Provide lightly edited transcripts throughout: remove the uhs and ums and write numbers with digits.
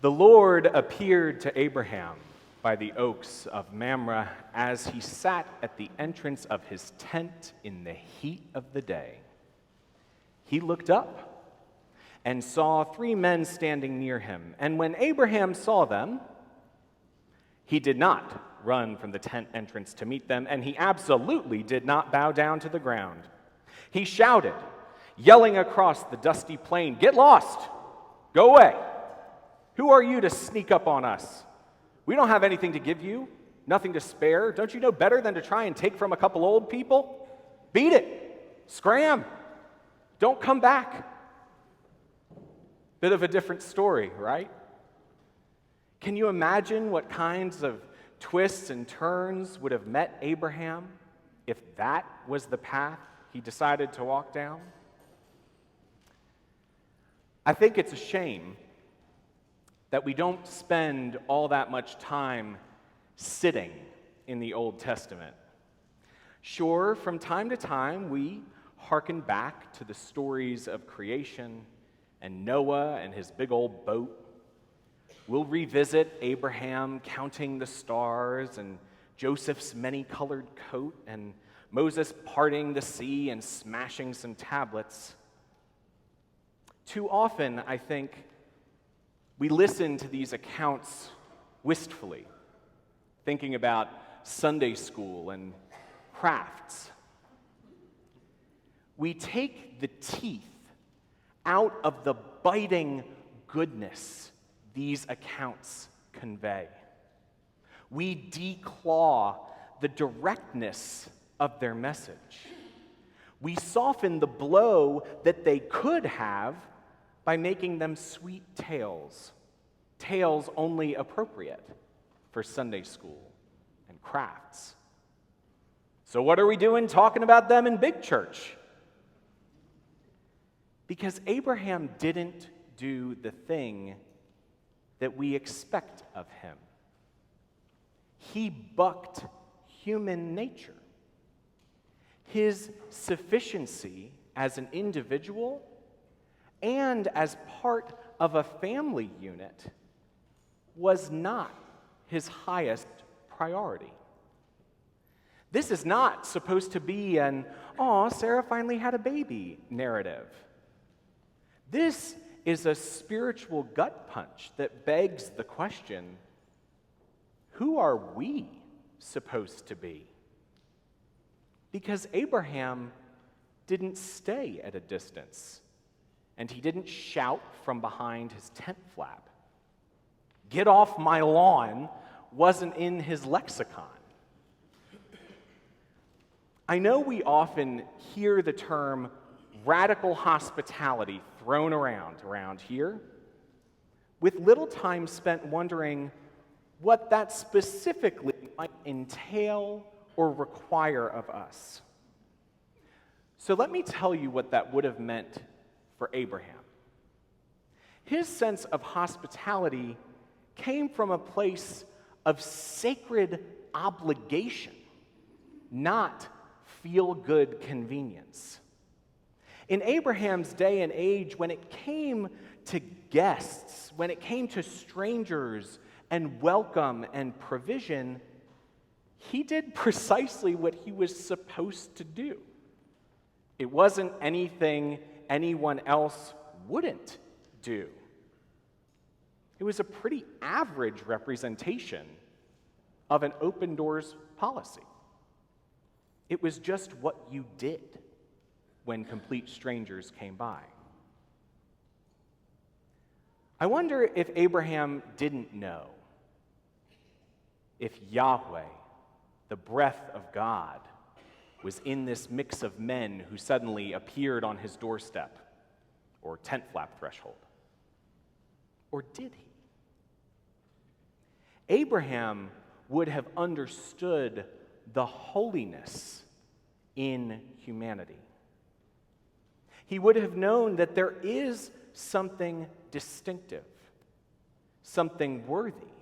The Lord appeared to Abraham by the oaks of Mamre as he sat at the entrance of his tent in the heat of the day. He looked up and saw 3 men standing near him, and when Abraham saw them, he did not run from the tent entrance to meet them, and he absolutely did not bow down to the ground. He shouted, yelling across the dusty plain, "Get lost! Go away! Who are you to sneak up on us? We don't have anything to give you, nothing to spare. Don't you know better than to try and take from a couple old people? Beat it! Scram! Don't come back." Bit of a different story, right? Can you imagine what kinds of twists and turns would have met Abraham if that was the path he decided to walk down? I think it's a shame that we don't spend all that much time sitting in the Old Testament. Sure, from time to time we hearken back to the stories of creation and Noah and his big old boat. We'll revisit Abraham counting the stars and Joseph's many-colored coat and Moses parting the sea and smashing some tablets. Too often, I think, we listen to these accounts wistfully, thinking about Sunday school and crafts. We take the teeth out of the biting goodness these accounts convey. We declaw the directness of their message. We soften the blow that they could have by making them sweet tales, tales only appropriate for Sunday school and crafts. So what are we doing talking about them in big church? Because Abraham didn't do the thing that we expect of him. He bucked human nature. His sufficiency as an individual and as part of a family unit was not his highest priority. This is not supposed to be an, "Aw, Sarah finally had a baby" narrative. This is a spiritual gut punch that begs the question, who are we supposed to be? Because Abraham didn't stay at a distance, and he didn't shout from behind his tent flap. "Get off my lawn" wasn't in his lexicon. I know we often hear the term radical hospitality thrown around here, with little time spent wondering what that specifically might entail or require of us. So let me tell you what that would have meant for Abraham. His sense of hospitality came from a place of sacred obligation, not feel-good convenience. In Abraham's day and age, when it came to guests, when it came to strangers and welcome and provision, he did precisely what he was supposed to do. It wasn't anything anyone else wouldn't do. It was a pretty average representation of an open doors policy. It was just what you did when complete strangers came by. I wonder if Abraham didn't know if Yahweh, the breath of God, was in this mix of men who suddenly appeared on his doorstep or tent flap threshold. Or did he? Abraham would have understood the holiness in humanity. He would have known that there is something distinctive, something worthy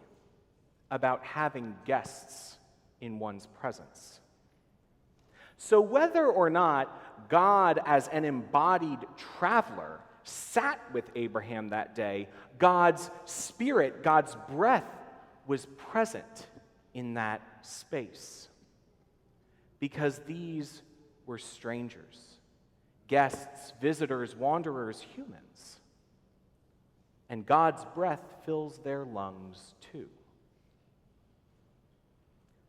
about having guests in one's presence. So whether or not God, as an embodied traveler, sat with Abraham that day, God's Spirit, God's breath was present in that space. Because these were strangers, guests, visitors, wanderers, humans. And God's breath fills their lungs too.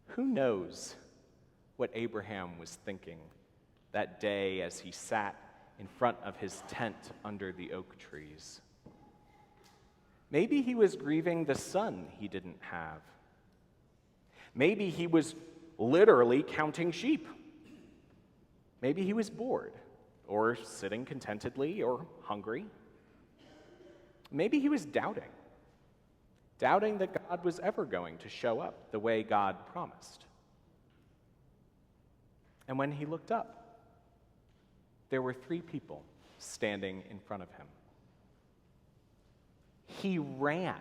Who knows what Abraham was thinking that day as he sat in front of his tent under the oak trees? Maybe he was grieving the son he didn't have. Maybe he was literally counting sheep. Maybe he was bored, or sitting contentedly, or hungry. Maybe he was doubting that God was ever going to show up the way God promised. And when he looked up, there were 3 people standing in front of him. He ran,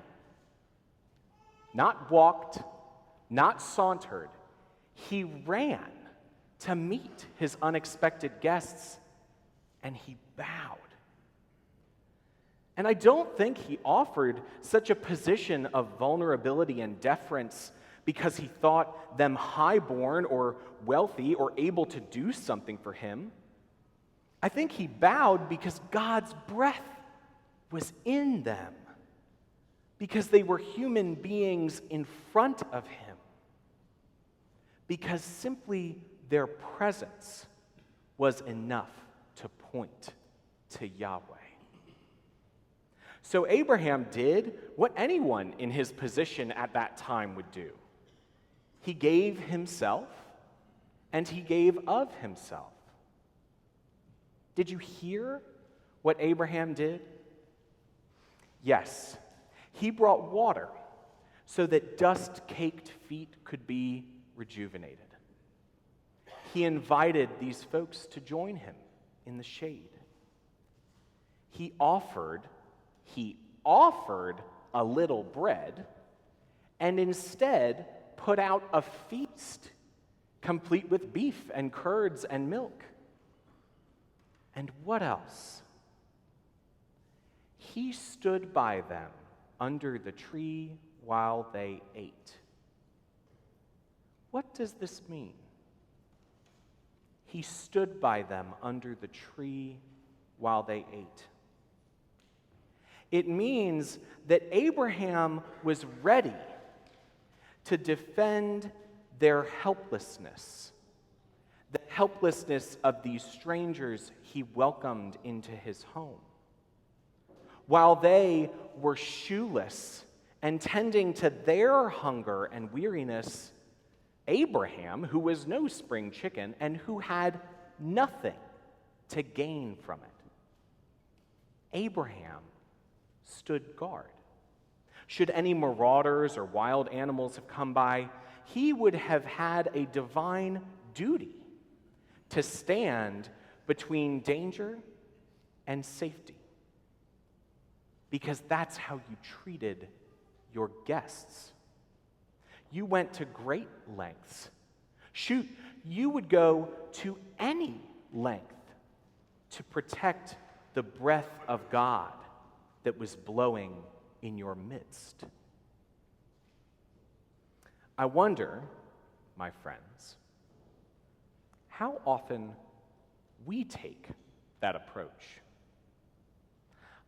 not walked, not sauntered. He ran to meet his unexpected guests, and he bowed. And I don't think he offered such a position of vulnerability and deference because he thought them highborn or wealthy or able to do something for him. I think he bowed because God's breath was in them, because they were human beings in front of him, because simply their presence was enough to point to Yahweh. So Abraham did what anyone in his position at that time would do. He gave himself, and he gave of himself. Did you hear what Abraham did? Yes, he brought water so that dust-caked feet could be rejuvenated. He invited these folks to join him in the shade. He offered a little bread and instead put out a feast complete with beef and curds and milk. And what else? He stood by them under the tree while they ate. What does this mean? He stood by them under the tree while they ate. It means that Abraham was ready to defend their helplessness, the helplessness of these strangers he welcomed into his home. While they were shoeless and tending to their hunger and weariness, Abraham, who was no spring chicken and who had nothing to gain from it, Abraham stood guard. Should any marauders or wild animals have come by, he would have had a divine duty to stand between danger and safety, because that's how you treated your guests. You went to great lengths. Shoot, you would go to any length to protect the breath of God that was blowing in your midst. I wonder, my friends, how often we take that approach.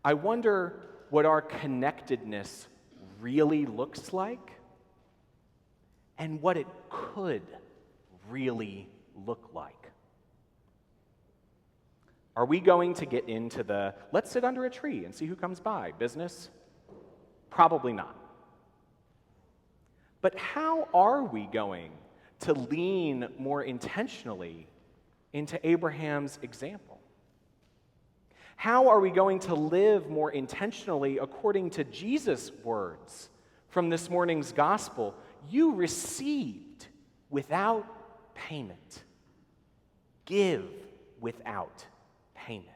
I wonder what our connectedness really looks like and what it could really look like. Are we going to get into the let's sit under a tree and see who comes by business? Probably not. But how are we going to lean more intentionally into Abraham's example? How are we going to live more intentionally according to Jesus' words from this morning's gospel? You received without payment. Give without payment.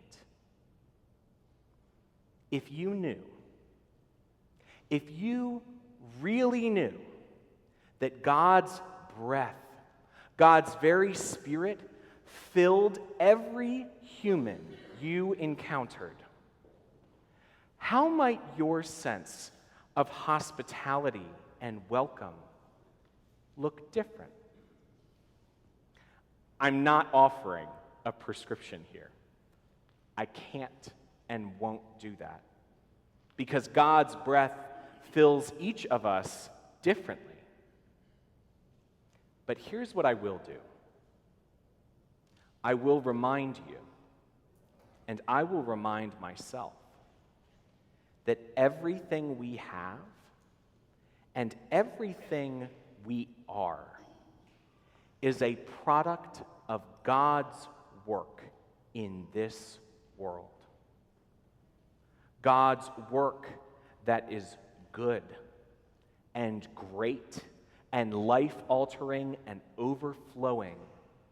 If you really knew that God's breath, God's very Spirit, filled every human you encountered, how might your sense of hospitality and welcome look different? I'm not offering a prescription here. I can't and won't do that, because God's breath fills each of us differently. But here's what I will do. I will remind you, and I will remind myself, that everything we have and everything we are is a product of God's work in this world. God's work that is good and great and life-altering and overflowing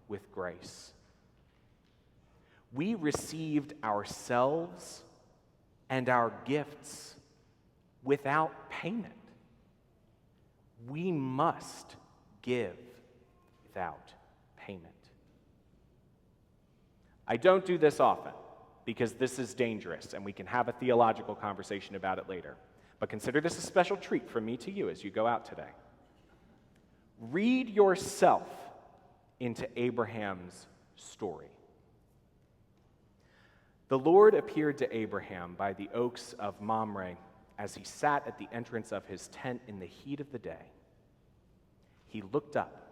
with grace. We received ourselves and our gifts without payment. We must give without payment. I don't do this often because this is dangerous and we can have a theological conversation about it later. But consider this a special treat from me to you as you go out today. Read yourself into Abraham's story. The Lord appeared to Abraham by the oaks of Mamre as he sat at the entrance of his tent in the heat of the day. He looked up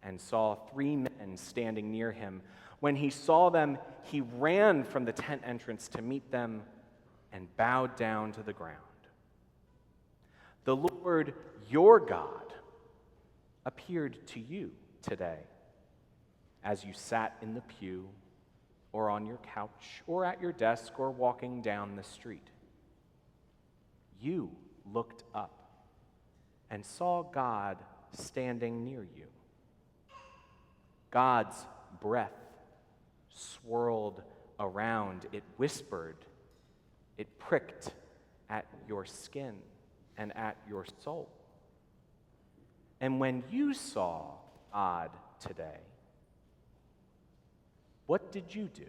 and saw 3 men standing near him. When he saw them, he ran from the tent entrance to meet them and bowed down to the ground. The Lord, your God, appeared to you today as you sat in the pew or on your couch or at your desk or walking down the street. You looked up and saw God standing near you. God's breath swirled around, it whispered, it pricked at your skin and at your soul. And when you saw God today, what did you do?